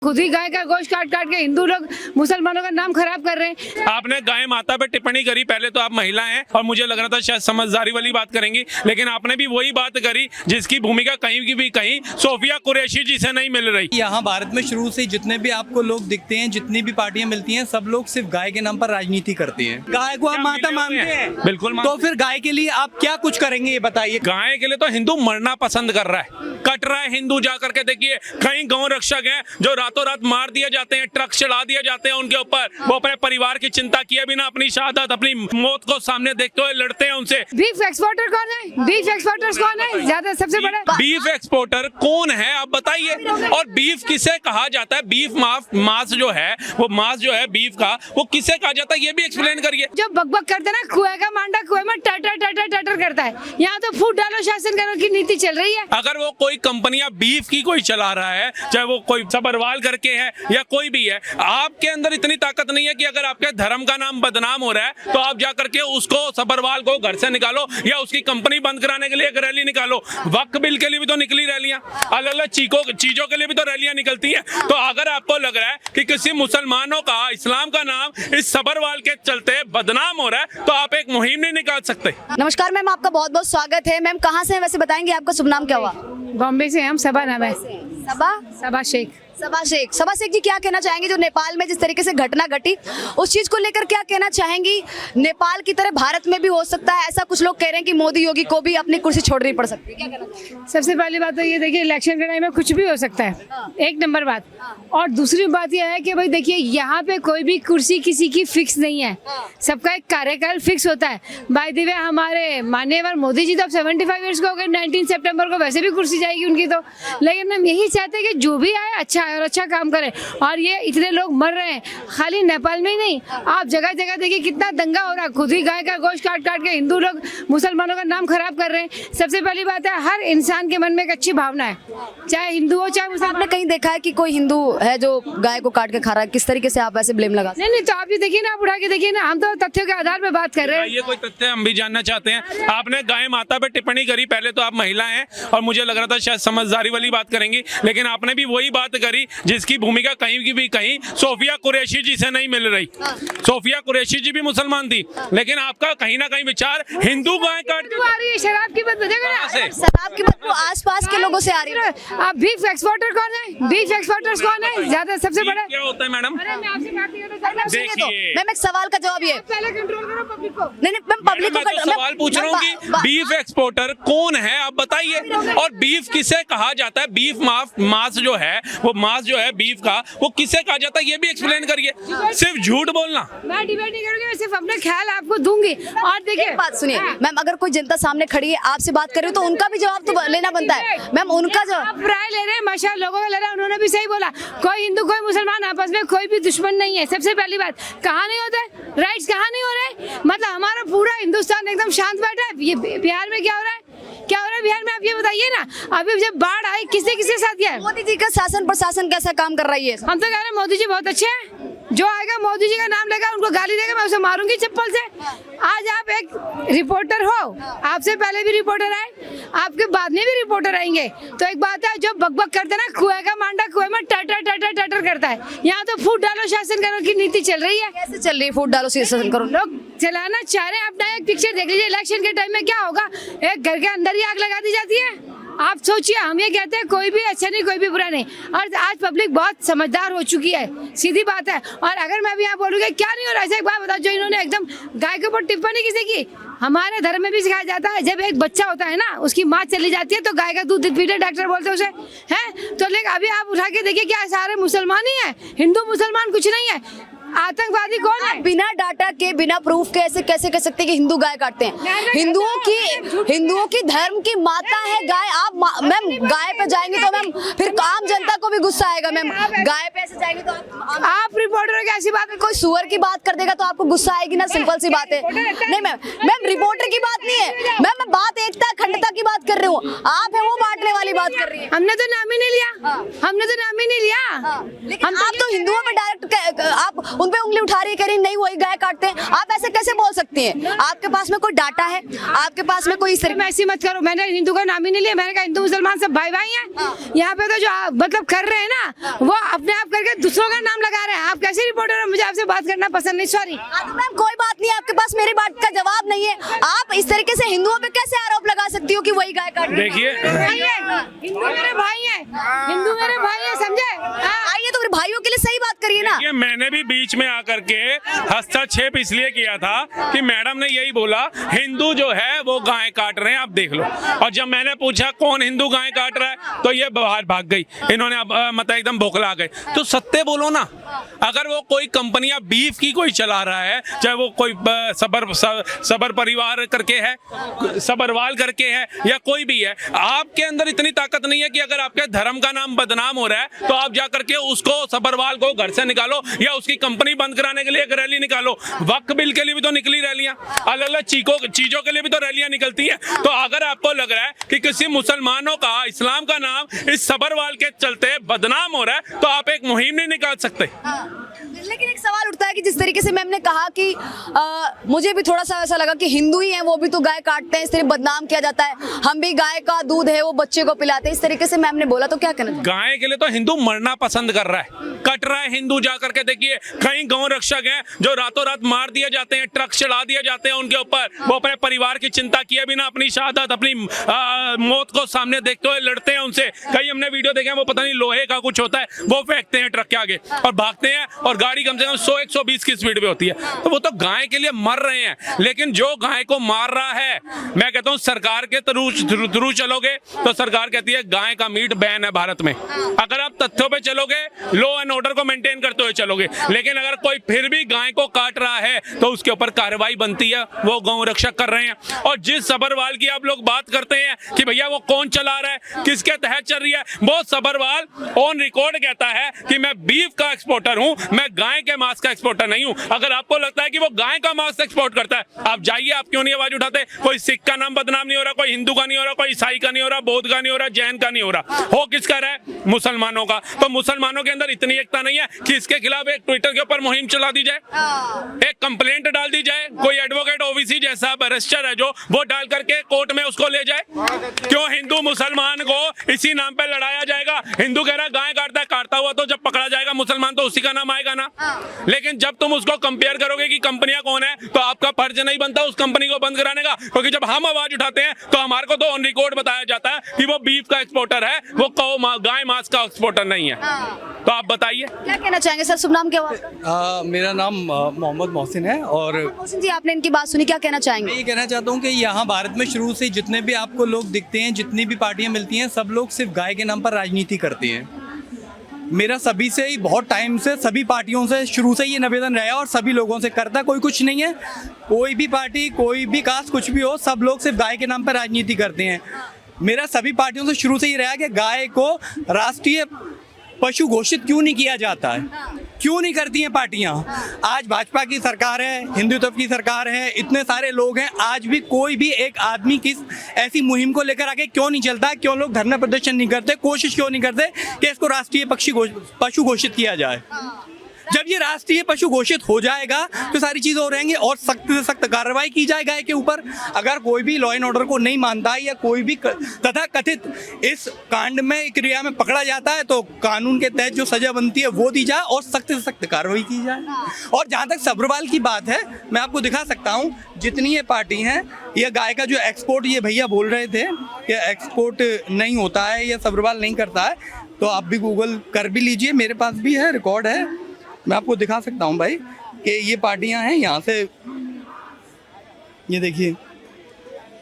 खुद ही गाय का गोश्त काट काट के हिंदू लोग मुसलमानों का नाम खराब कर रहे हैं। आपने गाय माता पे टिप्पणी करी, पहले तो आप महिला हैं और मुझे लग रहा था शायद समझदारी वाली बात करेंगी, लेकिन आपने भी वही बात करी जिसकी भूमिका कहीं की भी कहीं सोफिया कुरैशी जी से नहीं मिल रही। यहाँ भारत में शुरू से जितने भी आपको लोग दिखते हैं, जितनी भी पार्टियां मिलती हैं, सब लोग सिर्फ गाय के नाम पर राजनीति करती हैं। गाय को आप माता मानते हैं? बिल्कुल तो फिर गाय के लिए आप क्या कुछ करेंगे ये बताइए। गाय के लिए तो हिंदू मरना पसंद कर रहा है, कट रहा है हिंदू। जा करके देखिए, कहीं गौ रक्षक हैं जो रातों रात मार दिए जाते हैं, ट्रक चढ़ा दिए जाते हैं उनके ऊपर, वो अपने परिवार की चिंता किए बिना अपनी शहादत, अपनी मौत को सामने देखते हुए लड़ते हैं उनसे। बीफ एक्सपोर्टर कौन है? बीफ एक्सपोर्टर्स कौन है? ज्यादा सबसे बड़ा बीफ एक्सपोर्टर कौन है आप बताइए। और बीफ किसे कहा जाता है? बीफ मांस जो है, वो मांस जो है बीफ का, वो किसे कहा जाता है ये भी एक्सप्लेन करिए। जो बकबक करते हैं ना, कुएं का मांडा कुएं में टटर टटर टटर करता है। यहाँ तो फूट डालो शासन करो की नीति चल रही है। अगर वो कोई कंपनियां बीफ की कोई चला रहा है, चाहे वो कोई सबरवाल करके है या कोई भी है, आपके अंदर इतनी ताकत नहीं है कि अगर आपके धर्म का नाम बदनाम हो रहा है तो आप जाकर के उसको सबरवाल को घर से निकालो या उसकी कंपनी बंद कराने के लिए एक रैली निकालो। वक्फ बिल के लिए भी तो निकली रैलियां, अलग अलग चीजों के लिए भी तो रैलियां निकलती हैं। तो अगर आपको लग रहा है कि किसी मुसलमानों का, इस्लाम का नाम इस सबरवाल के चलते बदनाम हो रहा है, तो आप एक मुहिम नहीं निकाल सकते। नमस्कार मैम, आपका बहुत बहुत स्वागत है। मैम कहाँ से हैं वैसे बताएंगे, आपका शुभ नाम क्या हुआ? बॉम्बे से हम सबा नाम है। सबा शेख। सबा शेख जी, क्या कहना चाहेंगे जो नेपाल में जिस तरीके से घटना घटी, उस चीज को लेकर क्या कहना चाहेंगी? नेपाल की तरह भारत में भी हो सकता है ऐसा, कुछ लोग कह रहे हैं कि मोदी योगी को भी अपनी कुर्सी छोड़नी पड़ सकती है, क्या कहना चाहेंगे? सबसे पहली बात तो ये देखिए, इलेक्शन के टाइम में कुछ भी हो सकता है, एक नंबर बात। और दूसरी बात यह है कि भाई देखिए, यहाँ पे कोई भी कुर्सी किसी की फिक्स नहीं है, सबका एक कार्यकाल फिक्स होता है। बाय द वे, हमारे माननीय मोदी जी तो अब 75 ईयर्स के हो गए, 19 सितंबर को वैसे भी कुर्सी जाएगी उनकी तो। लेकिन हम यही चाहते हैं कि जो भी आए अच्छा है और अच्छा काम करे। और ये इतने लोग मर रहे हैं, खाली नेपाल में ही नहीं, आप जगह जगह देखिए कितना दंगा हो रहा है। खुद ही गाय का गोश्त काट काट के हिंदू लोग मुसलमानों का नाम खराब कर रहे हैं। सबसे पहली बात है, हर इंसान के मन में एक अच्छी भावना है, चाहे हिंदू हो चाहे मुसलमान। आपने कहीं देखा है कि कोई हिंदू है जो गाय को काट के खा रहा है? किस तरीके से आप ऐसे ब्लेम लगा? नहीं, तो आप भी देखिए ना, आप उठा के देखिए ना, हम तो तथ्यों के आधार पर बात कर रहे हैं। ये कोई तथ्य हम भी जानना चाहते हैं। आपने गाय माता पे टिप्पणी करी, पहले तो आप महिला हैं और मुझे लग रहा था शायद समझदारी वाली बात करेंगी, लेकिन आपने भी वही बात करी जिसकी भूमिका कहीं की भी कहीं सोफिया कुरैशी जी से नहीं मिल रही। सोफिया कुरैशी जी भी मुसलमान थी, लेकिन आपका कहीं ना कहीं विचार हिंदू गाय काट आ रही है। शराब की बदबू शराब की बदबू आसपास के लोगों से आ रही है। आप बीफ एक्सपोर्टर कौन है? बीफ एक्सपोर्टर्स कौन है? ज्यादा सबसे बड़ा क्या होता है मैडम? अरे मैं आपसे बात नहीं करना चाहता। देखिए, मैम एक सवाल का जवाब ये, पहले कंट्रोल करो पब्लिक को। नहीं मैम, पब्लिक मैं तो सवाल पूछ रहा हूँ कि बीफ एक्सपोर्टर कौन है आप बताइए। और बीफ किसे कहा जाता है? बीफ मांस जो है, वो मांस जो है बीफ का, वो किसे कहा जाता है ये भी एक्सप्लेन करिए। सिर्फ झूठ बोलना। मैं डिबेट नहीं करूंगी, मैं सिर्फ अपने ख्याल आपको दूंगी। और देखिए बात सुनिए मैम, अगर कोई जनता सामने खड़ी है आपसे बात कर रही हो तो उनका भी जवाब तो लेना बनता है। मैम उनका जवाब आप राय ले रहे हैं, माशा लोगों का ले रहा है, उन्होंने भी सही बोला। कोई हिंदू कोई मुसलमान आपस में कोई भी दुश्मन नहीं है। सबसे पहली बात, कहाँ नहीं होता है राइट्स, कहाँ नहीं हो रहे? मतलब हमारा पूरा हिंदुस्तान एकदम शांत बैठा है। ये बिहार में क्या हो रहा है? क्या हो रहा है बिहार में? आप ये बताइए ना। अभी जब बाढ़ आई, किसके साथ गया? मोदी जी का शासन प्रशासन कैसा काम कर रही है? हम तो कह रहे हैं मोदी जी बहुत अच्छे हैं। जो आएगा मोदी जी का नाम लेगा, उनको गाली देगा, मैं उसे मारूंगी चप्पल से। आज आप एक रिपोर्टर हो, आपसे पहले भी रिपोर्टर आए, आपके बाद में भी रिपोर्टर आएंगे। तो एक बात है, जो बकबक करते हैं ना, कुएं का मांडा कुएं में टटर टटर टटर करता है। यहाँ तो फूट डालो शासन करो की नीति चल रही है। कैसे चल रही है फूट डालो शासन करो? लोग चलाना चाह रहे हैं। अपना एक पिक्चर देख लीजिए, इलेक्शन के टाइम में क्या होगा, एक घर के अंदर ही आग लगा दी जाती है। आप सोचिए, हम ये कहते हैं कोई भी अच्छा नहीं कोई भी बुरा नहीं, और आज पब्लिक बहुत समझदार हो चुकी है, सीधी बात है। और अगर मैं भी यहाँ बोलूँगी क्या नहीं हो रहा है, एक बात बताओ, जो इन्होंने एकदम गाय के ऊपर टिप्पणी किसी की, हमारे धर्म में भी सिखाया जाता है, जब एक बच्चा होता है ना, उसकी माँ चली जाती है तो गाय का दूध पीते, डॉक्टर बोलते हैं उसे, है तो। लेकिन अभी आप उठा के देखिए, क्या सारे मुसलमान ही है? हिंदू मुसलमान कुछ नहीं है। आतंकवादी कौन है? बिना डाटा के, बिना प्रूफ के ऐसे कैसे कह सकते हैं कि हिंदू गाय काटते हैं? हिंदुओं की धर्म की माता है गाय। आप मैम गाय पे जाएंगे तो मैम फिर आम जनता को भी गुस्सा आएगा। मैम गाय पे ऐसे जाएंगे तो आप रिपोर्टर की ऐसी बात है, कोई सुअर की बात कर देगा तो आपको गुस्सा आएगी ना, सिंपल सी बात है। नहीं मैम रिपोर्टर की बात नहीं है मैम, मैं बात एकता अखंडता की बात कर रही हूँ। आप है वो बांटने वाली बात कर रही है। हमने तो नाम ही नहीं लिया, हमने तो नाम ही नहीं लिया। लेकिन आप तो हिंदुओं पे डायरेक्ट आप उन पे उंगली उठा रही है, कह रही नहीं वही गाय काटते हैं। आप ऐसे कैसे बोल सकती हैं? आपके पास में कोई डाटा है? आपके पास में कोई इस तरह? मैं ऐसी मत करो, मैंने हिंदू का नाम ही नहीं लिया। मैंने कहा हिंदू मुसलमान सब भाई भाई हैं। यहाँ पे तो जो मतलब कर रहे हैं ना, वो अपने आप करके दूसरों का नाम लगा रहे हैं। आप कैसे रिपोर्टर हो? मुझे आपसे बात करना पसंद नहीं, सॉरी। तो मैम कोई बात नहीं है, आपके पास मेरी बात का जवाब नहीं है। आप इस तरीके से हिंदुओं पे कैसे आरोप लगा सकती हो कि वही गाय काट रहे हैं? देखिए, हिंदू मेरे भाई हैं, हिंदू मेरे भाई हैं, समझे? आइए तो फिर भाइयों के लिए सही बात करिए ना। ये मैंने भी बीच में आकर के हस्तक्षेप इसलिए किया था कि मैडम ने यही बोला हिंदू जो है वो गाय काट रहे हैं, आप देख लो। और जब मैंने पूछा कौन हिंदू गाय काट रहा है तो ये बाहर भाग गई। इन्होंने मतलब एकदम बौखला गए। तो सत्य बोलो ना। अगर वो कोई कंपनियां बीफ की कोई चला रहा है, चाहे वो कोई सबर परिवार करके है, सबरवाल करके है, या कोई भी है, आपके अंदर इतनी ताकत नहीं है कि अगर आपके धर्म का नाम बदनाम हो रहा है तो आप जा करके उसको सबरवाल को घर से निकालो या उसकी कंपनी बंद कराने के लिए एक रैली निकालो। वक्फ बिल के लिए भी तो निकली रैलियां, अलग अलग चीजों के लिए भी तो रैलियां निकलती हैं। तो अगर आपको लग रहा है कि किसी मुसलमानों का, इस्लाम का नाम इस सबरवाल के चलते बदनाम हो रहा है तो आप एक मुहिम नहीं निकाल सकते। लेकिन एक सवाल उठता है कि जिस तरीके से मैम ने कहा कि मुझे भी थोड़ा सा ऐसा लगा कि हिंदू ही हैं वो भी तो गाय काटते हैं, इस तरह बदनाम किया जाता है। हम भी गाय का दूध है वो बच्चे को पिलाते हैं, इस तरीके से मैम ने बोला, तो क्या कहना? गाय के लिए तो हिंदू मरना पसंद कर रहा है, कट रहा है हिंदू। जाकर के देखिए कई गौ रक्षक हैं जो रातों रात मार दिए जाते हैं, ट्रक चढ़ा दिए जाते हैं उनके ऊपर। वो अपने परिवार की चिंता किए बिना अपनी शहादत, अपनी मौत को सामने देखते हुए लड़ते हैं उनसे। कई हमने वीडियो देखे हैं, वो पता नहीं लोहे का कुछ होता है वो फेंकते हैं ट्रक के आगे और भागते हैं, और गाड़ी कम से कम 100-120 की स्पीड पे होती है। तो वो तो गाय के लिए मर रहे हैं। लेकिन जो गाय को मार रहा है, मैं कहता हूं सरकार के थ्रू चलोगे तो सरकार कहती है गाय का मीट बैन है भारत में। अगर आप तथ्यों पे चलोगे, लॉ एंड ऑर्डर को मेंटेन करते हुए चलोगे, लेकिन अगर कोई फिर भी गाय को काट रहा है तो उसके ऊपर कार्रवाई बनती है। वो गौ रक्षक कर रहे हैं। और जिस सबरवाल की आप लोग बात करते हैं कि भैया वो कौन चला रहा है, किसके तहत चल रही है, वो सबरवाल ऑन रिकॉर्ड कहता है कि मैं बीफ का एक्सपोर्टर हूं, मैं गाय के मांस का एक्सपोर्टर नहीं हूं। अगर आपको लगता है कि वो गाय का मांस एक्सपोर्ट करता है, आप जाइए, आप क्यों नहीं आवाज उठाते? कोई सिख का नाम बदनाम नहीं हो रहा, कोई हिंदू का नहीं हो रहा, कोई ईसाई का नहीं हो रहा, बौद्ध का नहीं हो रहा, जैन का नहीं हो रहा, हो किसका रहा है? मुसलमानों का। तो मुसलमानों के अंदर इतनी एकता नहीं है कि इसके खिलाफ एक ट्विटर के ऊपर मुहिम चला दी जाए, एक कंप्लेंट डाल दी जाए, कोई एडवोकेट ओवीसी जैसा बैरिस्टर है जो वो डाल करके कोर्ट में उसको ले जाए। क्यों हिंदू मुसलमान को इसी नाम पे लड़ाया जाएगा? हिंदू कह रहा है गाय काटता हुआ, तो जब पकड़ा जाएगा मुसलमान तो उसी का नाम आएगा ना। लेकिन जब तुम उसको कंपेयर करोगे कि कंपनियां कौन है, तो आपका फर्ज नहीं बनता उस कंपनी को बंद कराने का। क्योंकि जब हम आवाज उठाते हैं तो हमारे को तो ऑन रिकॉर्ड बताया जाता है कि वो बीफ का एक्सपोर्टर है, वो गाय मांस का एक्सपोर्टर नहीं है। तो आप बताइए क्या कहना चाहेंगे सर? शुभ नाम क्या हुआ? मेरा नाम मोहम्मद मोहसिन है। और मोहसिन जी, आपने इनकी बात सुनी, क्या कहना चाहेंगे? मैं ये कहना चाहता हूँ कि यहाँ भारत में शुरू से जितने भी आपको लोग दिखते हैं, जितनी भी पार्टियां मिलती हैं, सब लोग सिर्फ गाय के नाम पर राजनीति करते हैं। मेरा सभी से ही बहुत टाइम से, सभी पार्टियों से शुरू से ये निवेदन रहा और सभी लोगों से करता, कोई कुछ नहीं है, कोई भी पार्टी, कोई भी कास्ट, कुछ भी हो, सब लोग सिर्फ गाय के नाम पर राजनीति करते हैं। मेरा सभी पार्टियों से शुरू से ये रहा कि गाय को राष्ट्रीय पशु घोषित क्यों नहीं किया जाता है, क्यों नहीं करती हैं पार्टियां? आज भाजपा की सरकार है, हिंदुत्व की सरकार है, इतने सारे लोग हैं, आज भी कोई भी एक आदमी किस ऐसी मुहिम को लेकर आके क्यों नहीं चलता? क्यों लोग धरना प्रदर्शन नहीं करते, कोशिश क्यों नहीं करते कि इसको राष्ट्रीय पशु घोषित किया जाए? जब ये राष्ट्रीय पशु घोषित हो जाएगा तो सारी चीज़ें हो रहेंगी और सख्त से सख्त कार्रवाई की जाए गाय के ऊपर। अगर कोई भी लॉ एंड ऑर्डर को नहीं मानता है या कोई भी तथा कथित इस कांड में, क्रिया में पकड़ा जाता है तो कानून के तहत जो सजा बनती है वो दी जाए और सख्त से सख्त कार्रवाई की जाए। और जहाँ तक सबरवाल की बात है, मैं आपको दिखा सकता हूँ जितनी ये पार्टी हैं, ये गाय का जो एक्सपोर्ट, ये भैया बोल रहे थे कि एक्सपोर्ट नहीं होता है या सबरवाल नहीं करता है, तो आप भी गूगल कर भी लीजिए, मेरे पास भी है, रिकॉर्ड है, मैं आपको दिखा सकता हूँ भाई कि ये पार्टियां हैं। यहाँ से ये देखिए,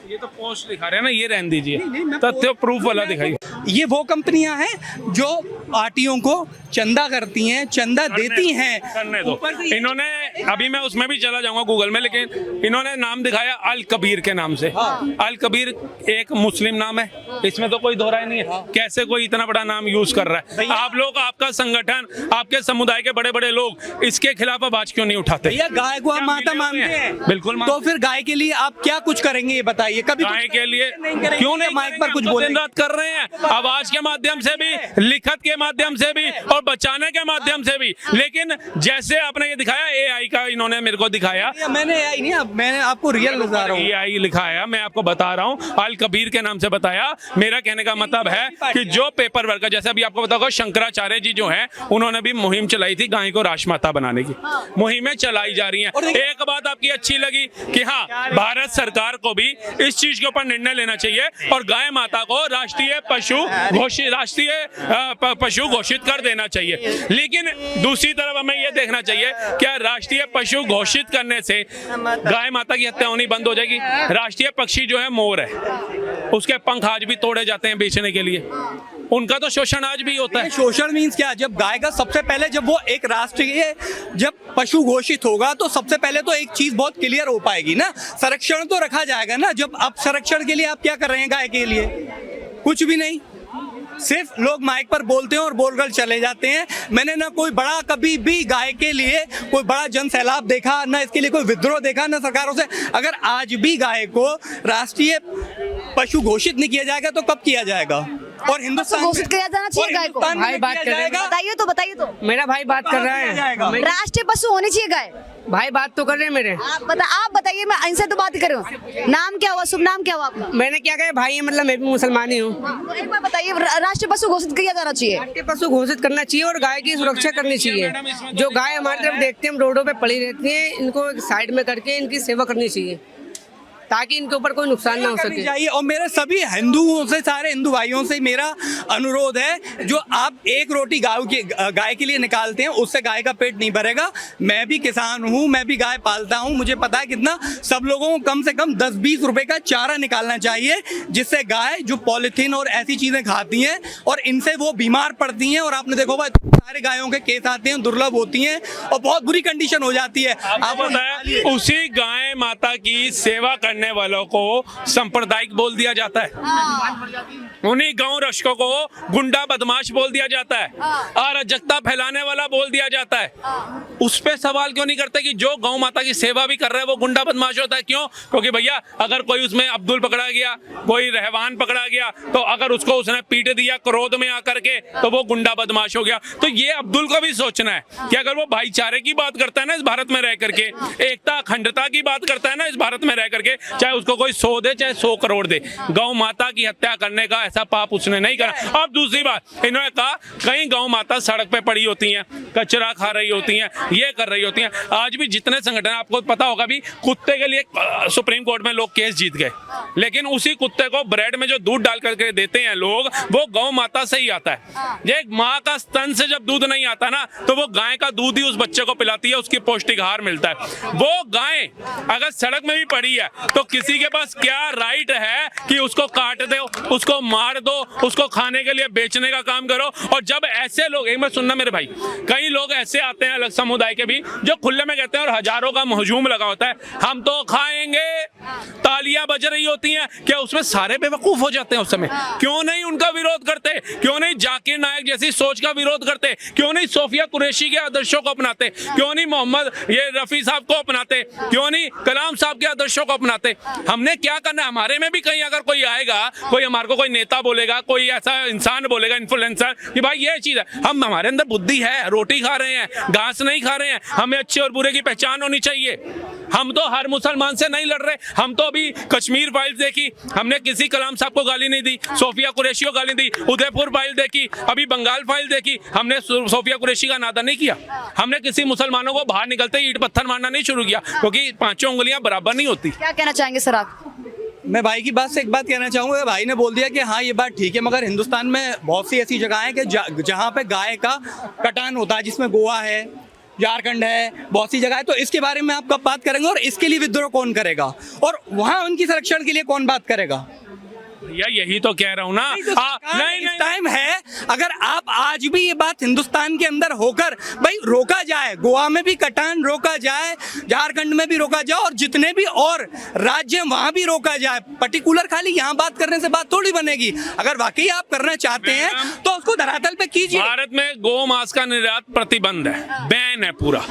ये तो पोस्ट दिखा रहे हैं ना, ये रहने दीजिए, तथ्य प्रूफ वाला दिखाइए। ये वो कंपनियां हैं जो पार्टियों को चंदा करती हैं, चंदा देती हैं। करने दो। इन्होंने, अभी मैं उसमें भी चला जाऊंगा गूगल में, लेकिन इन्होंने नाम दिखाया अल कबीर के नाम से। अल कबीर एक मुस्लिम नाम है, इसमें तो कोई दोहराई नहीं है। कैसे कोई इतना बड़ा नाम यूज कर रहा है? आप लोग, आपका संगठन, आपके समुदाय के बड़े बड़े लोग इसके खिलाफ आवाज क्यों नहीं उठाते? भैया गाय को आप माता मानते हैं, बिल्कुल, तो फिर गाय के लिए आप क्या कुछ करेंगे ये बताइए? कभी गाय के लिए नहीं करेंगे, क्यों नहीं? माइक पर कुछ दिन बोलेंगे? रात कर रहे हैं, आवाज के माध्यम से भी, लिखत के माध्यम से भी और बचाने के माध्यम से भी। लेकिन जैसे आपने ये दिखाया AI का, इन्होंने मेरे को दिखाया, मैंने AI नहीं, मैंने आपको रियल बता रहा हूँ। AI लिखाया, मैं आपको बता रहा हूँ, अल कबीर के नाम से बताया। मेरा कहने का मतलब है कि जो पेपर वर्क, जैसे अभी आपको बताओ शंकराचार्य जी जो हैं, उन्होंने भी मुहिम चलाई थी गाय को राजमाता बनाने की। मुहिमें चलाई जा रही हैं। एक बात आपकी अच्छी लगी कि हाँ, भारत सरकार को भी इस चीज के ऊपर निर्णय लेना चाहिए और गाय माता को राष्ट्रीय पशु घोषित कर देना चाहिए। लेकिन दूसरी तरफ हमें यह देखना चाहिए, क्या राष्ट्रीय पशु घोषित करने से गाय माता की हत्या होनी बंद हो जाएगी? राष्ट्रीय पक्षी जो है मोर है, उसके पंख आज भी तोड़े जाते हैं बेचने के लिए, उनका तो शोषण आज भी होता है। शोषण मीन्स क्या? जब गाय का सबसे पहले, जब वो एक राष्ट्रीय जब पशु घोषित होगा तो सबसे पहले तो एक चीज बहुत क्लियर हो पाएगी ना, संरक्षण तो रखा जाएगा ना। जब आप संरक्षण के लिए आप क्या कर रहे हैं गाय के लिए? कुछ भी नहीं, सिर्फ लोग माइक पर बोलते हैं और बोलकर चले जाते हैं। मैंने ना कोई बड़ा कभी भी गाय के लिए कोई बड़ा जन सैलाब देखा, ना इसके लिए कोई विद्रोह देखा, ना सरकारों से। अगर आज भी गाय को राष्ट्रीय पशु घोषित नहीं किया जाएगा तो कब किया जाएगा? और हिंदुस्तान घोषित किया जाना चाहिए गाय को। भाई बात कर रहे हैं, बताइए तो मेरा भाई बात कर रहा है। राष्ट्रीय पशु होनी चाहिए गाय। भाई बात तो कर रहे हैं मेरे। आप बताइए, मैं इनसे तो बात कर रही हूँ। नाम क्या हुआ, शुभ नाम क्या हुआ आपका? मैंने क्या कहा भाई, मतलब मैं भी मुसलमान ही हूँ। तो एक बार बताइए, राष्ट्रीय पशु घोषित किया जाना चाहिए। राष्ट्रीय पशु घोषित करना चाहिए और गाय की सुरक्षा करनी चाहिए। जो गाय हमारी तरफ देखते हैं, हम रोडों पे पड़ी रहती है, इनको साइड में करके इनकी सेवा करनी चाहिए ताकि इनके ऊपर कोई नुकसान ना हो सके चाहिए। और मेरे सभी हिंदुओं से, सारे हिंदू भाइयों से मेरा अनुरोध है, जो आप एक रोटी गाय के लिए निकालते हैं, उससे गाय का पेट नहीं भरेगा। मैं भी किसान हूँ, मैं भी गाय पालता हूँ, मुझे पता है कितना। सब लोगों को कम से कम 10-20 रुपए का चारा निकालना चाहिए, जिससे गाय जो पॉलिथीन और ऐसी चीजें खाती हैं और इनसे वो बीमार पड़ती हैं। और आपने देखो भाई, सारे गायों के केस आते हैं, दुर्लभ होती हैं और बहुत बुरी कंडीशन हो जाती है। आपको बताया, उसी गाय माता की सेवा करने वालों को सांप्रदायिक बोल दिया जाता है, उन्हीं गांव रक्षकों को गुंडा बदमाश बोल दिया जाता है, अराजकता फैलाने वाला बोल दिया जाता है। उस पे सवाल क्यों नहीं करते कि जो गौ माता की सेवा भी कर रहा है वो गुंडा बदमाश होता है? क्यों? क्योंकि भैया, अगर कोई उसमें अब्दुल पकड़ा गया, कोई रहवान पकड़ा गया, तो अगर उसको उसने पीट दिया क्रोध में आकर के, तो वो गुंडा बदमाश हो गया। तो ये अब्दुल को भी सोचना है कि अगर वो भाईचारे की बात करता है ना इस भारत में रह करके, एकता अखंडता की बात करता है ना इस भारत में रह करके, चाहे उसको कोई 100 दे चाहे 100 करोड़ दे, गौ माता की हत्या करने का ऐसा पाप उसने नहीं करा। अब दूसरी बात, इन्होंने कहा कई गौ माता सड़क पे पड़ी होती हैं, कचरा खा रही होती हैं, ये कर रही होती हैं। आज भी जितने संगठन, आपको पता होगा भी, कुत्ते के लिए सुप्रीम कोर्ट में लोग केस जीत गए, लेकिन उसी कुत्ते को ब्रेड में जो दूध डाल करके देते हैं लोग, वो गौ माता से ही आता है। एक माँ का स्तन से जब दूध नहीं आता ना, तो वो गाय का दूध ही उस बच्चे को पिलाती है, उसकी पौष्टिक आहार मिलता है। वो गाय अगर सड़क में भी पड़ी है तो किसी के पास क्या राइट है कि उसको काट दो, उसको मार दो, उसको खाने के लिए बेचने का काम करो? और जब ऐसे लोग, एक बार सुनना मेरे भाई, कई लोग ऐसे आते हैं अलग समुदाय के भी, जो खुले में कहते हैं और हजारों का हजूम लगा होता है, हम तो खाएंगे, तालियां बज रही होती हैं, क्या उसमें सारे बेवकूफ हो जाते हैं उस समय? क्यों नहीं उनका विरोध करते? क्यों नहीं जाकिर नायक जैसी सोच का विरोध करते? क्यों नहीं सोफिया कुरैशी के आदर्शों को अपनाते? क्यों नहीं मोहम्मद ये रफी साहब को अपनाते? क्यों नहीं कलाम साहब के आदर्शों को अपनाते? हमने क्या करना है? हमारे में भी कहीं अगर कोई आएगा, कोई हमारे को कोई नेता बोलेगा, कोई ऐसा इंसान बोलेगा, इन्फ्लुएंसर, कि भाई ये चीज है, हम, हमारे अंदर बुद्धि है, रोटी खा रहे हैं, घास नहीं खा रहे हैं, हमें अच्छे और बुरे की पहचान होनी चाहिए। हम तो हर मुसलमान से नहीं लड़ रहे। हम तो अभी कश्मीर फाइल देखी, हमने किसी कलाम साहब को गाली नहीं दी, सोफिया कुरैशी को गाली दी। उदयपुर फाइल देखी, अभी बंगाल फाइल देखी, हमने सोफिया कुरैशी का नादा नहीं किया। हमने किसी मुसलमानों को बाहर निकलते ईंट पत्थर मारना नहीं शुरू किया, क्योंकि पांचों उंगलियां बराबर नहीं होती। क्या कहना चाहेंगे सर आप? मैं भाई की बात से एक बात कहना चाहूँगा। भाई ने बोल दिया कि हाँ ये बात ठीक है, मगर हिंदुस्तान में बहुत सी ऐसी जगह हैं कि जहाँ पे गाय का कटान होता है, जिसमें गोवा है, झारखंड है, बहुत सी जगह है। तो इसके बारे में आप कब बात करेंगे और इसके लिए विद्रोह कौन करेगा और वहाँ उनकी संरक्षण के लिए कौन बात करेगा? भैया यही तो कह रहा हूँ ना। नहीं टाइम है, अगर आप आज भी ये बात हिंदुस्तान के अंदर होकर भाई रोका जाए, गोवा में भी कटान रोका जाए, झारखंड में भी रोका जाए और जितने भी और राज्य वहां भी रोका जाए, पर्टिकुलर खाली यहाँ बात करने से बात थोड़ी बनेगी। अगर वाकई आप करना चाहते हैं तो उसको धरातल पे कीजिए। भारत में गौ मांस का निर्यात प्रतिबंध है, बैन है पूरा।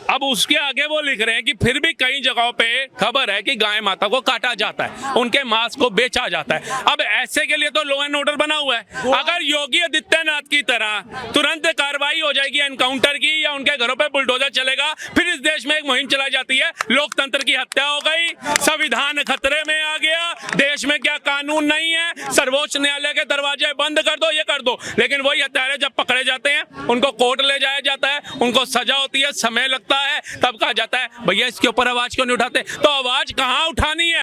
अब उसके आगे वो लिख रहे हैं कि फिर भी कई जगहों पे खबर है कि गाय माता को काटा जाता है, उनके मांस को बेचा जाता है। अब ऐसे के लिए तो लॉ एंड ऑर्डर बना हुआ है। अगर योगी आदित्यनाथ की तरह तुरंत कार्रवाई हो जाएगी एनकाउंटर की, या उनके घरों पे बुलडोजर चलेगा, फिर इस देश में एक मुहिम चलाई जाती है, लोकतंत्र की हत्या हो गई, संविधान खतरे में आ गया, देश में क्या कानून नहीं है, सर्वोच्च न्यायालय के दरवाजे बंद कर दो, ये कर दो। लेकिन वही हत्यारे जब पकड़े जाते हैं, उनको कोर्ट ले जाया जाता है, उनको सजा होती है, समय लगता है, तब कहा जाता है भैया इसके ऊपर आवाज क्यों नहीं उठाते। तो आवाज कहां उठानी है?